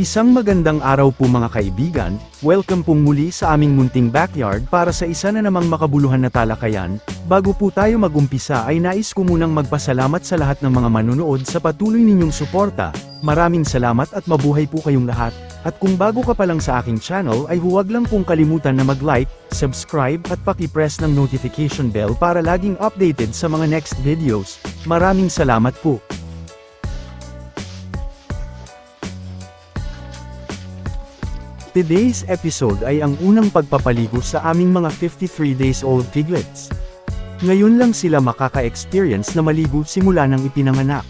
Isang magandang araw po mga kaibigan, welcome pong muli sa aming munting backyard para sa isa na namang makabuluhan na talakayan. Bago po tayo magumpisa ay nais ko munang magpasalamat sa lahat ng mga manunood sa patuloy ninyong suporta. Maraming salamat at mabuhay po kayong lahat. At kung bago ka pa lang sa aking channel ay huwag lang pong kalimutan na mag-like, subscribe at paki-press ng notification bell para laging updated sa mga next videos. Maraming salamat po. Today's episode ay ang unang pagpapaligo sa aming mga 53 days old piglets. Ngayon lang sila makaka-experience na maligo simula nang ipinanganak.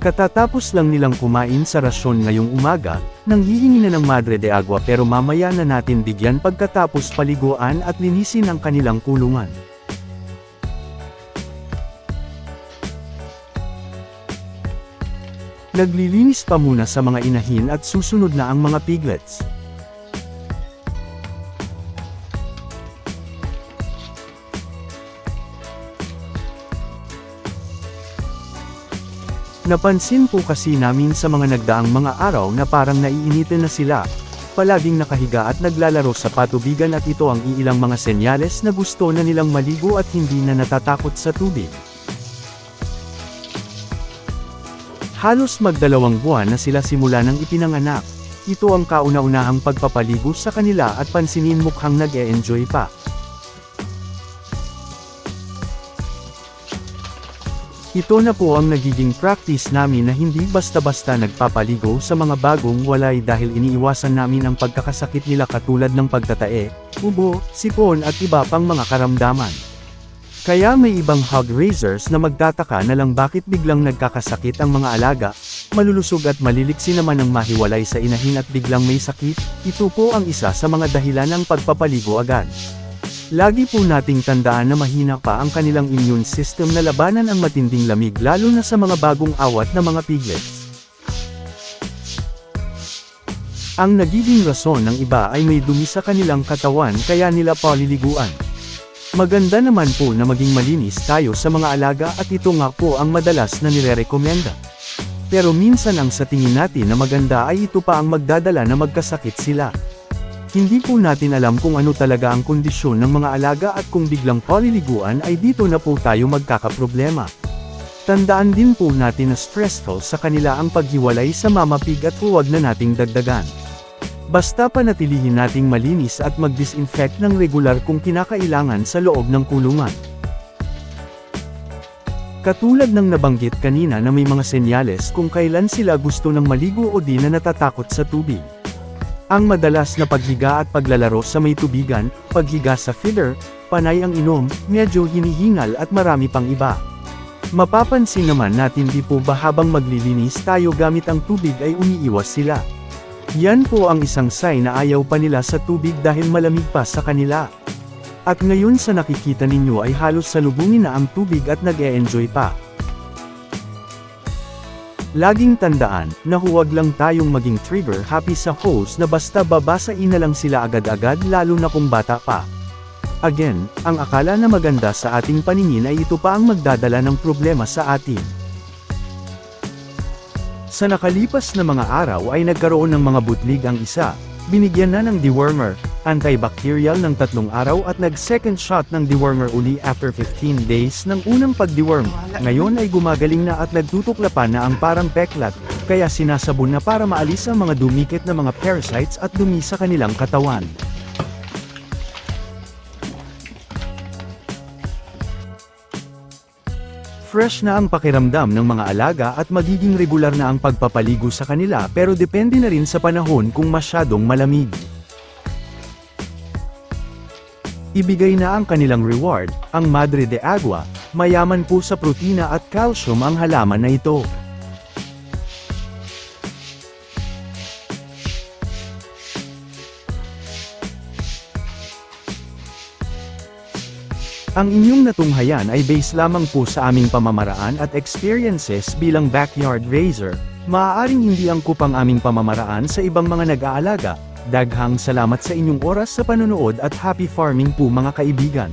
Katatapos lang nilang kumain sa rasyon ngayong umaga, nang hihingi na ng Madre de Agua pero mamaya na natin bigyan pagkatapos paliguan at linisin ang kanilang kulungan. Naglilinis pa muna sa mga inahin at susunod na ang mga piglets. Napansin po kasi namin sa mga nagdaang mga araw na parang naiinitin na sila, palaging nakahiga at naglalaro sa patubigan at ito ang iilang mga senyales na gusto na nilang maligo at hindi na natatakot sa tubig. Halos magdalawang buwan na sila simula nang ipinanganak. Ito ang kauna-unahang pagpapaligo sa kanila at pansinin mukhang nag-e-enjoy pa. Ito na po ang nagiging practice namin na hindi basta-basta nagpapaligo sa mga bagong walay dahil iniiwasan namin ang pagkakasakit nila katulad ng pagtatae, ubo, sipon at iba pang mga karamdaman. Kaya may ibang hog raisers na magtataka na lang bakit biglang nagkakasakit ang mga alaga, malulusog at maliliksi naman ang mahiwalay sa inahin at biglang may sakit. Ito po ang isa sa mga dahilan ng pagpapaligo agad. Lagi po nating tandaan na mahina pa ang kanilang immune system na labanan ang matinding lamig lalo na sa mga bagong awat na mga piglets. Ang nagiging rason ng iba ay may dumi sa kanilang katawan kaya nila paliliguan. Maganda naman po na maging malinis tayo sa mga alaga at ito nga po ang madalas na nirerekomenda. Pero minsan ang sa tingin natin na maganda ay ito pa ang magdadala na magkasakit sila. Hindi po natin alam kung ano talaga ang kondisyon ng mga alaga at kung biglang paliliguan ay dito na po tayo magkakaproblema. Tandaan din po natin na stressful sa kanila ang paghiwalay sa mama pig at huwag na nating dagdagan. Basta panatilihin nating malinis at mag-disinfect ng regular kung kinakailangan sa loob ng kulungan. Katulad ng nabanggit kanina na may mga senyales kung kailan sila gusto ng maligo o di na natatakot sa tubig. Ang madalas na paghiga at paglalaro sa may tubigan, paghiga sa feeder, panay ang inom, medyo hinihingal at marami pang iba. Mapapansin naman natin di po ba habang maglilinis tayo gamit ang tubig ay umiiwas sila. Yan po ang isang sign na ayaw pa nila sa tubig dahil malamig pa sa kanila. At ngayon sa nakikita ninyo ay halos salubungin na ang tubig at nag-e-enjoy pa. Laging tandaan, na huwag lang tayong maging trigger happy sa hose na basta babasain na lang sila agad-agad lalo na kung bata pa. Again, ang akala na maganda sa ating paningin ay ito pa ang magdadala ng problema sa atin. Sa nakalipas na mga araw ay nagkaroon ng mga butlig ang isa, binigyan na ng dewormer, antibacterial ng 3 araw at nag-second shot ng dewormer uli after 15 days ng unang pag-deworm. Ngayon ay gumagaling na at nagtutuklapan na ang parang peklat, kaya sinasabon na para maalis ang mga dumikit na mga parasites at dumi sa kanilang katawan. Fresh na ang pakiramdam ng mga alaga at magiging regular na ang pagpapaligo sa kanila pero depende na rin sa panahon kung masyadong malamig. Ibigay na ang kanilang reward, ang Madre de Agua, mayaman po sa protina at calcium ang halaman na ito. Ang inyong natunghayan ay base lamang po sa aming pamamaraan at experiences bilang backyard raiser. Maaaring hindi angkop ang aming pamamaraan sa ibang mga nag-aalaga. Daghang salamat sa inyong oras sa panonood at happy farming po mga kaibigan.